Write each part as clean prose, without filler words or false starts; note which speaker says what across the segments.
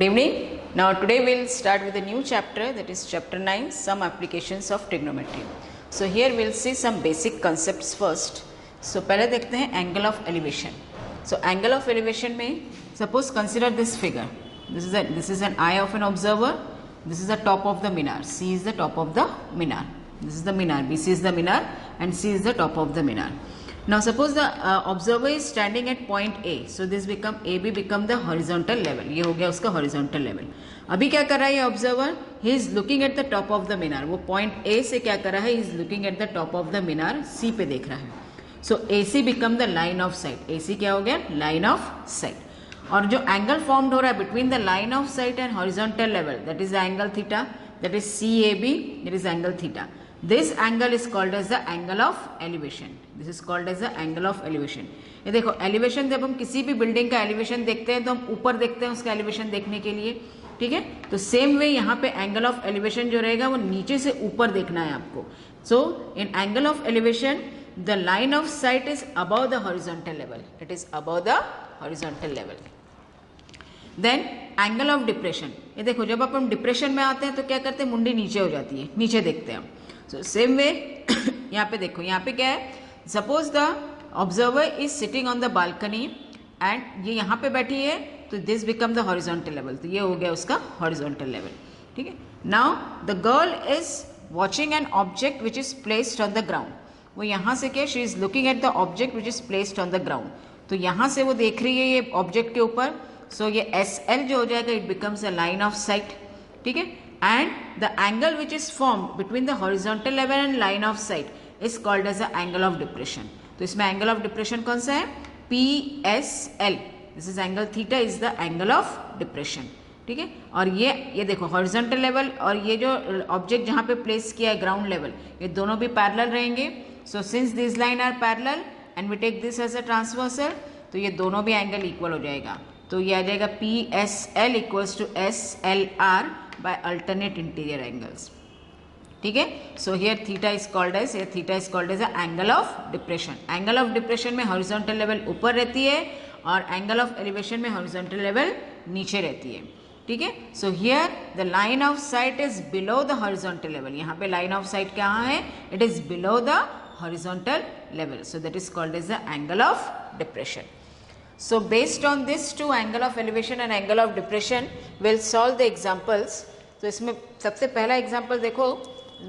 Speaker 1: Good evening. Now today we'll start with a new chapter, that is chapter 9, some applications of trigonometry. So here we'll see some basic concepts first. So पहले देखते हैं angle of elevation. So angle of elevation में suppose consider this figure. This is an eye of an observer. This is the top of the minar. C is the top of the minar. This is the minar. BC is the minar and C is the top of the minar. Now suppose the observer is standing at point A, so this become AB become the horizontal level. ये हो गया उसका horizontal level. अभी क्या कर रहा है ये observer? He is looking at the top of the minar. वो point A से क्या कर रहा है? He is looking at the top of the minar. C पे देख रहा है. So AC become the line of sight. AC क्या हो गया? Line of sight. और जो angle formed हो रहा है between the line of sight and horizontal level, that is the angle theta, that is CAB, that is angle theta. This angle is called as the angle of elevation. This is called as the angle of elevation. ये देखो elevation, जब हम किसी भी building का elevation देखते हैं तो हम ऊपर देखते हैं उसका elevation देखने के लिए, ठीक है. तो सेम वे यहाँ पे angle of elevation जो रहेगा वो नीचे से ऊपर देखना है आपको. So in angle of elevation, the line of sight is above the horizontal level. It is above the horizontal level. Then angle of depression. ये देखो जब अपन डिप्रेशन में आते हैं तो क्या करते हैं, मुंडी नीचे हो जाती है, नीचे देखते हैं हम. So same way यहाँ पे देखो, यहाँ पे क्या है, suppose the observer is sitting on the balcony and ये यहाँ पे बैठी है तो this become the horizontal level. तो ये हो गया उसका horizontal level, ठीक है. Now the girl is watching an object which is placed on the ground. वो यहाँ से क्या, she is looking at the object which is placed on the ground. तो यहाँ से वो देख रही है ये object के ऊपर. So ये SL जो हो जाएगा, it becomes a line of sight, ठीक है. And the angle which is formed between the horizontal level and line of sight is called as the angle of depression. तो इसमें angle of depression कौन सा है? PSL. This is angle theta is the angle of depression, ठीक है. और ये देखो horizontal level और ये जो object जहाँ पे place किया है ground level, ये दोनों भी parallel रहेंगे. So since these line are parallel and we take this as a transversal, तो ये दोनों भी angle equal हो जाएगा. तो ये आ जाएगा PSL equals to SLR by alternate interior angles, ठीक है. So here theta is called as the angle of depression. Angle of depression में horizontal level ऊपर रहती है और angle of elevation में horizontal level नीचे रहती है, ठीक है. So here the line of sight is below the horizontal level. यहाँ पे line of sight कहाँ है? It is below the horizontal level. So that is called as the angle of depression. So based on this two, angle of elevation and angle of depression, we'll solve the examples. तो इसमें सबसे पहला example देखो,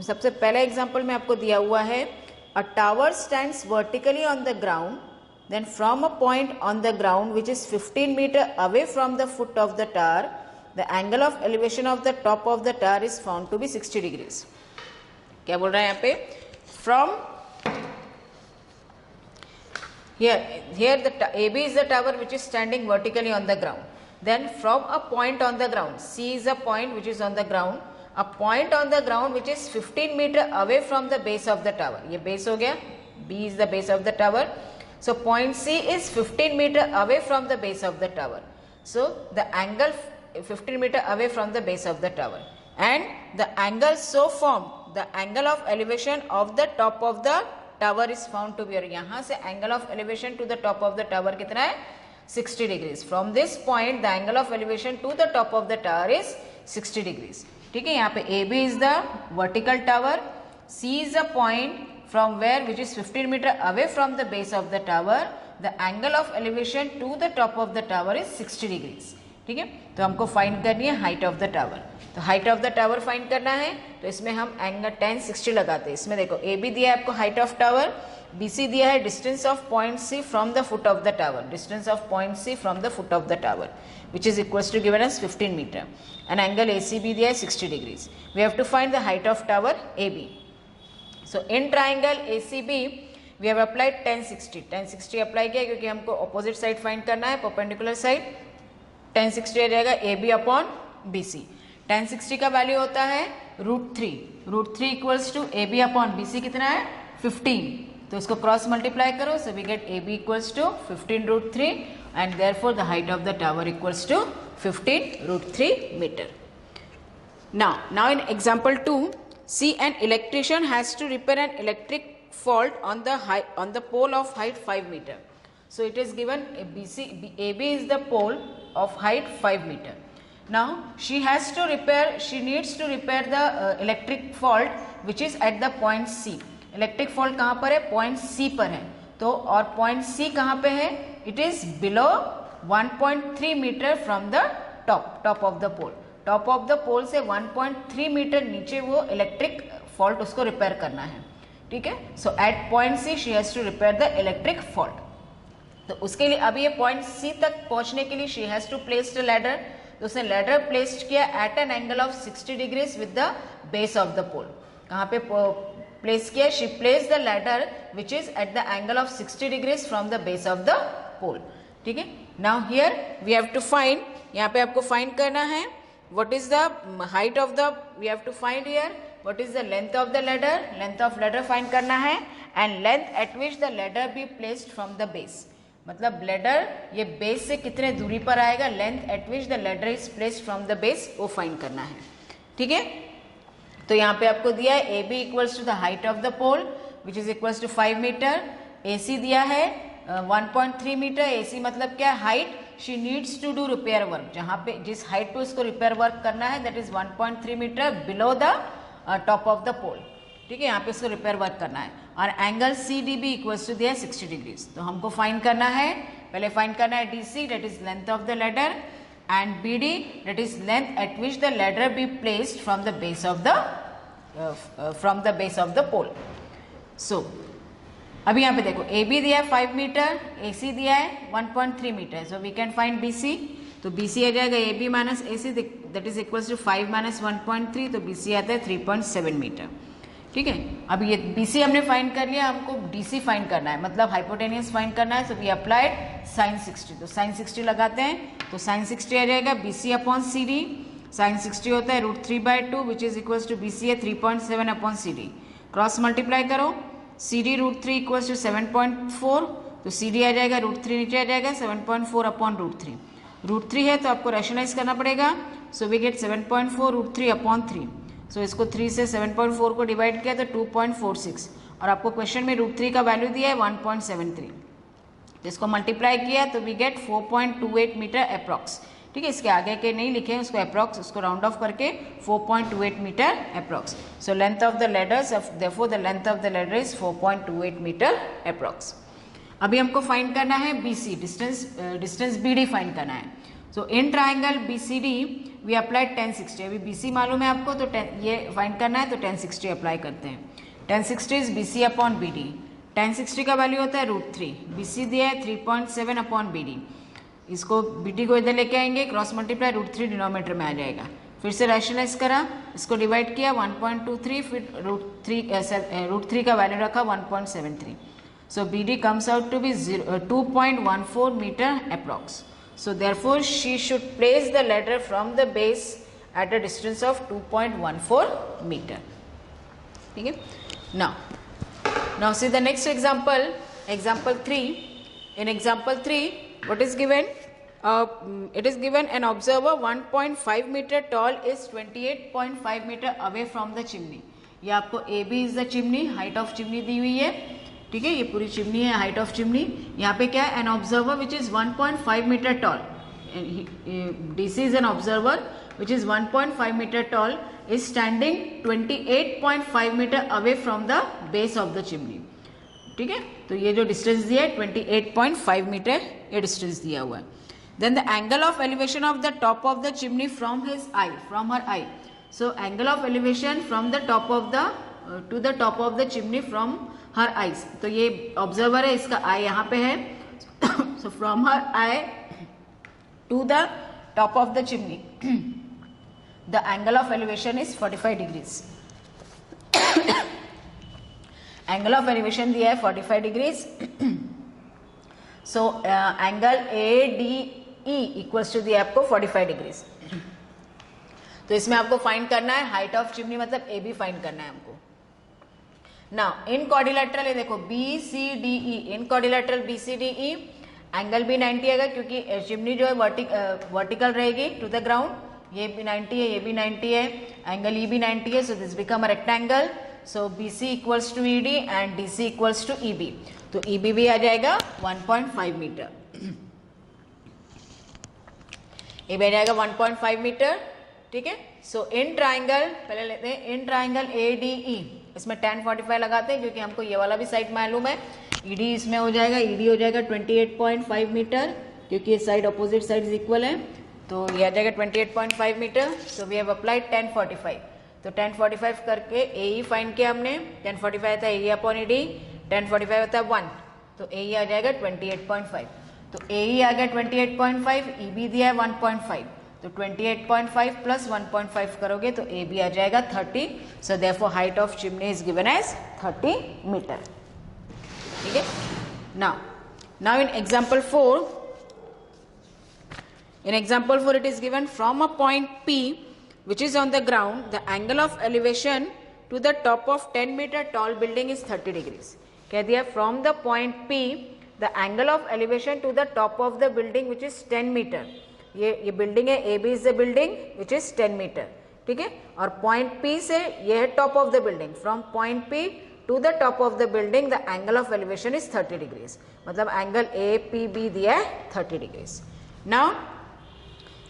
Speaker 1: सबसे पहला example में आपको दिया हुआ है, a tower stands vertically on the ground, then from a point on the ground which is 15 meter away from the foot of the tower, the angle of elevation of the top of the tower is found to be 60 degrees. क्या बोल रहा है यहाँ पे? From here the AB is the tower which is standing vertically on the ground. Then from a point on the ground, C is a point which is on the ground, a point on the ground which is 15 meter away from the base of the tower. ये base हो गया, B is the base of the tower. So point C is 15 meter away from the base of the tower. So the angle 15 meter away from the base of the tower, and the angle so formed, the angle of elevation of the top of the tower is found to be, और यहाँ से angle of elevation to the top of the tower कितना है? 60 degrees. From this point the angle of elevation to the top of the tower is 60 degrees, ठीक है. यहाँ पे AB is the vertical tower, C is the point from where which is 15 meter away from the base of the tower, the angle of elevation to the top of the tower is 60 degrees, ठीक है. तो हमको find करनी है height of the tower. तो height of the tower find करना है तो इसमें हम एंगल tan 60 लगाते हैं. इसमें देखो AB दिया है आपको हाइट ऑफ टावर, BC दिया है distance of point C from the foot of the tower, distance of point C from the foot of the tower which is equals to given as 15 metre, and angle ACB दिया है 60 degrees. We have to find the height of tower AB. So in triangle ACB we have applied tan 60 apply किया क्योंकि हमको opposite side find करना है, perpendicular side. tan 60 आ जाएगा AB upon BC. tan 60 का वैल्यू होता है √3 equals to AB upon BC कितना है? 15. तो इसको क्रॉस मल्टीप्लाई करो, so we get AB इक्वल्स टू 15√3 and therefore the height of the tower equals to 15√3 meter. Now in example 2, see an electrician has to repair an electric fault on the pole of height 5 meter. So it is given AB is the pole of height 5 meter. Now she needs to repair the electric fault which is at the point C. Electric fault कहाँ पर है? Point C पर है. तो और point C कहाँ पे है? It is below 1.3 metre from the top of the pole. Top of the pole से 1.3 मीटर नीचे वो इलेक्ट्रिक फॉल्ट उसको रिपेयर करना है. ठीक है. So at point C she has to repair the electric fault. तो उसके लिए अब ये पॉइंट C तक पहुंचने के लिए she has to place the ladder. तो उसने लैडर प्लेस्ड किया at an angle of 60 degrees with the base of the pole. कहाँ पे प्लेस किया? She place the ladder which is at the angle of 60 degrees from the base of the pole. ठीक है. Now here we have to find, यहाँ पे आपको find करना है what is the height of the, we have to find here what is the length of the ladder. length of ladder find करना है and length at which the ladder be placed from the base. मतलब ladder ये base से कितने दूरी पर आएगा, length at which the ladder is placed from the base, वो फाइंड करना है. ठीक है. तो यहाँ पे आपको दिया है A B equals to the height of the pole which is equals to 5 metre. A C दिया है 1.3 मीटर. ए सी मतलब क्या? Height. She needs to do repair work. जहाँ पे जिस हाइट पे उसको रिपेयर वर्क करना है that is 1.3 metre below the top of the pole. ठीक है. यहाँ पे उसको रिपेयर वर्क करना है. और angle C D B equals to दिया 60 डिग्रीज. तो हमको फाइंड करना है, पहले फाइंड करना है D C that is length of the ladder and B D that is length at which the ladder be placed from the base of the pole. So अभी यहाँ पे देखो ए बी दिया है 5 मीटर, ए सी दिया है 1.3 metre. So we can find B C. तो B C आ जाएगा A B minus A C that is equals to 5 minus 1.3. तो बी सी आता है 3.7 मीटर. ठीक है. अब ये बी सी हमने फाइंड कर लिया, हमको डी सी फाइंड करना है, मतलब हाइपोटेनियस फाइंड करना है. So we applied sine 60. तो साइन 60 लगाते हैं. तो साइन 60 आ जाएगा B C upon C D. Sine 60 होता है √3/2 which is equals to B C है 3.7 upon C D. Cross multiply करो. C D √3 equals to 7.4. तो सी डी आ जाएगा √3 नीचे आ जाएगा 7.4 अपॉन √3. √3 है तो आपको रैशनलाइज करना पड़ेगा. So we get 7.4 √3 upon 3. So इसको 3 से 7.4 को डिवाइड किया तो 2.46. और आपको क्वेश्चन में √3 का वैल्यू दिया है 1.73. तो इसको मल्टीप्लाई किया तो वी गेट 4.28 मीटर अप्रॉक्स. ठीक है. इसके आगे के नहीं लिखे हैं, उसको अप्रॉक्स, उसको राउंड ऑफ करके 4.28 metre approx. So length of the ladders, therefore the length of the ladder is 4.28 metre approx. अभी हमको फाइंड करना है B C, distance B D find करना है. So in triangle B C D we applied 1060. अभी B C मालूम है आपको, तो ये फाइंड करना है तो 1060 अप्लाई करते हैं. 1060 is B C upon B D. 1060 का वैल्यू होता है √3. बी सी दिया है 3.7 अपॉन बी डी. इसको बी डी को इधर लेके आएंगे, क्रॉस मल्टीप्लाई √3 डिनोमीटर में आ जाएगा. फिर से रैशनलाइज करा, इसको डिवाइड किया 1.23, फिर √3 का वैल्यू रखा 1.73. So B D comes out to be 2.14 metre approx. So therefore she should place the ladder from the base at a distance of 2.14 meter. ठीक है. Now see the next example, example 3. In example 3, what is given? It is given an observer 1.5 meter tall is 28.5 meter away from the chimney. ये आपको AB is the chimney, height of chimney दी हुई है. ठीक है. ये पूरी chimney है, height of chimney. यहाँ पे क्या है? An observer which is 1.5 metre tall. DC is an observer which is 1.5 metre tall is standing 28.5 metre away from the base of the chimney. ठीक है. तो ये जो डिस्टेंस दिया है 28.5 मीटर ये डिस्टेंस दिया हुआ है. Then the angle of elevation of the top of the chimney from his eye, from her eye. So angle of elevation from the top of the to the top of the chimney from her eyes. तो ये observer है, इसका eye यहाँ पे है. So from her eye to the top of the chimney the angle of elevation is 45 degrees. Angle of elevation दिया है 45 degrees. So angle A D E equals to दिया आपको 45 डिग्रीज. तो इसमें आपको फाइंड करना है हाइट ऑफ चिमनी, मतलब ए बी फाइंड करना है हमको. नाउ इन क्वाड्रिलेटरल ये देखो B C D E, in quadrilateral B C D E angle भी 90 आएगा क्योंकि चिमनी जो है वर्टिकल रहेगी टू द ग्राउंड. ये भी 90 है, ये भी 90 है, एंगल ई भी 90 है. So this become a rectangle. So B C equals to E D and D C equals to E B. तो ई बी भी आ जाएगा 1.5 मीटर. ए बी आ जाएगा 1.5 मीटर, ठीक है। सो इन ट्राइंगल पहले लेते हैं, इन ट्राइंगल ए डी ई, इसमें tan 45 लगाते हैं क्योंकि हमको ये वाला भी साइड मालूम है। ई डी इसमें हो जाएगा, ई डी हो जाएगा 28.5 मीटर क्योंकि ये साइड अपोजिट साइड इक्वल है, तो ये आ जाएगा 28.5 metre. So we have applied tan 45, तो tan 45 करके ए ई फाइंड किया हमने, tan 45 आता है ए अपॉन ई डी, tan 45 होता है 1, तो ए ई आ जाएगा 28.5, तो ए ई आ गया 28.5, ई बी दिया है 1.5, तो 28.5 प्लस 1.5 करोगे तो ए बी आ जाएगा 30। So therefore height of chimney is given as 30 metre, ठीक है। Now in example 4, in example 4 it is given from a point P which is on the ground, the angle of elevation to the top of 10 meter tall building is 30 degrees. कह दिया from the point P the angle of elevation to the top of the building which is 10 meter, ये building है, A B is the building which is 10 metre, ठीक है। और point P से ये है top of the building, from point P to the top of the building the angle of elevation is 30 degrees, मतलब angle A P B दिया है 30 degrees. Now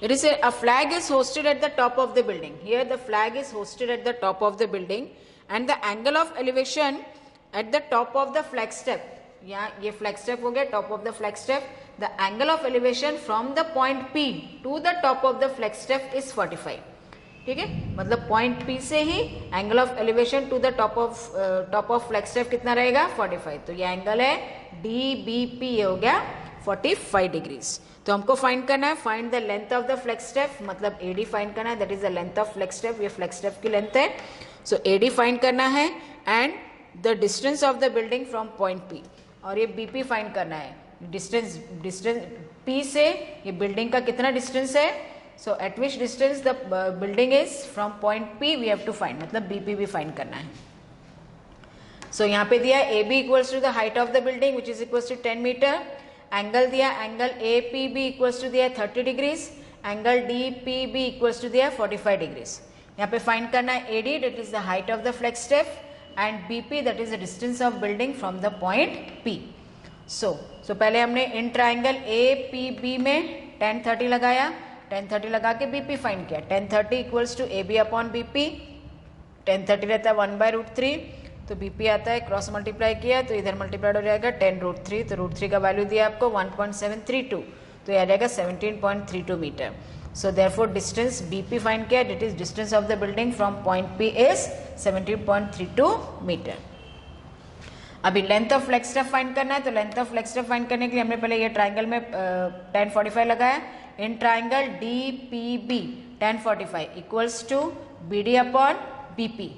Speaker 1: it is a flag is hosted at the top of the building, here the flag is hosted at the top of the building and the angle of elevation at the top of the flag step, यहाँ ये flag step हो गया, top of the flag step, the angle of elevation from the point P to the top of the flag step is 45, ठीक है। मतलब point P से ही angle of elevation to the top of flag step कितना रहेगा 45, तो ये angle है DBP, ये हो गया 45 डिग्रीज। तो हमको फाइंड करना है, find the length of the flag step, मतलब एडी फाइंड करना है, that is the length of flag step, ये फ्लैग स्टेप की लेंथ है। सो एडी फाइंड करना है and the distance of the building from point P, और ये बीपी फाइंड करना है, डिस्टेंस पी से ये बिल्डिंग का कितना डिस्टेंस है, so at which distance the building is from point P we have to find, मतलब बीपी भी फाइंड करना है। सो यहाँ पे दिया A B equals to the height of the building which is equals to 10 metre, angle दिया, angle A P B equals to दिया 30 degrees, angle D P B equals to दिया 45 degrees. यहाँ पे फाइंड करना है A D, that is the height of the flag staff, and B P that is the distance of building from the point P. So पहले हमने in triangle A P B में tan 30 लगाया, tan 30 लगा के B P find किया, tan 30 equals to A B upon B P, tan 30 रहता है 1/√3, तो बीपी आता है, क्रॉस मल्टीप्लाई किया तो इधर मल्टीप्लाइड हो जाएगा tan√3, तो √3 का वैल्यू दिया आपको 1.732, तो ये आ जाएगा 17.32 metre. So therefore distance BP find किया, that is distance of the building from point P is 17.32 metre. अभी length of flag staff find करना है, तो length of flag staff find करने के लिए हमने पहले ये ट्राइंगल में tan 45 लगाया, in triangle D P B tan 45 equals to B D upon B P,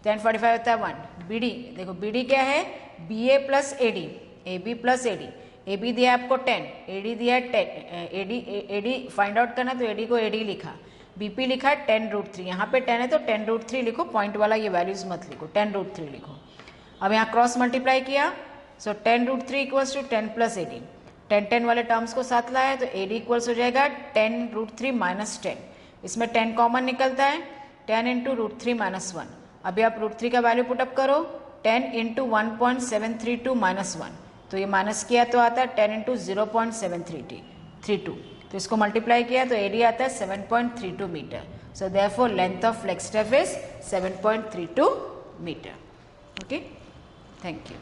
Speaker 1: tan 45 होता है 1, बी डी देखो बी डी क्या है, B A plus A D, A B plus A D, A B दिया आपको 10, A D दिया 10, A D find out करना, तो ए डी को ए डी लिखा, बी पी लिखा है tan√3, यहाँ पे 10 है तो tan√3 लिखो, पॉइंट वाला ये वैल्यूज मत लिखो, tan√3 लिखो। अब यहाँ क्रॉस मल्टीप्लाई किया, so tan√3 equals to 10 plus A D, 10 वाले टर्म्स को साथ लाया तो ए डी इक्वल्स हो जाएगा tan√3 माइनस 10, इसमें 10 कॉमन निकलता है, 10 इंटू √3 माइनस 1, अभी आप √3 का वैल्यू पुटअप करो, 10 इंटू 1.732 माइनस 1, तो ये माइनस किया तो आता है 10 इंटू 0.732, तो इसको मल्टीप्लाई किया तो एरिया आता है 7.32 metre. So therefore length of flag step is 7.32 metre. Okay, thank you.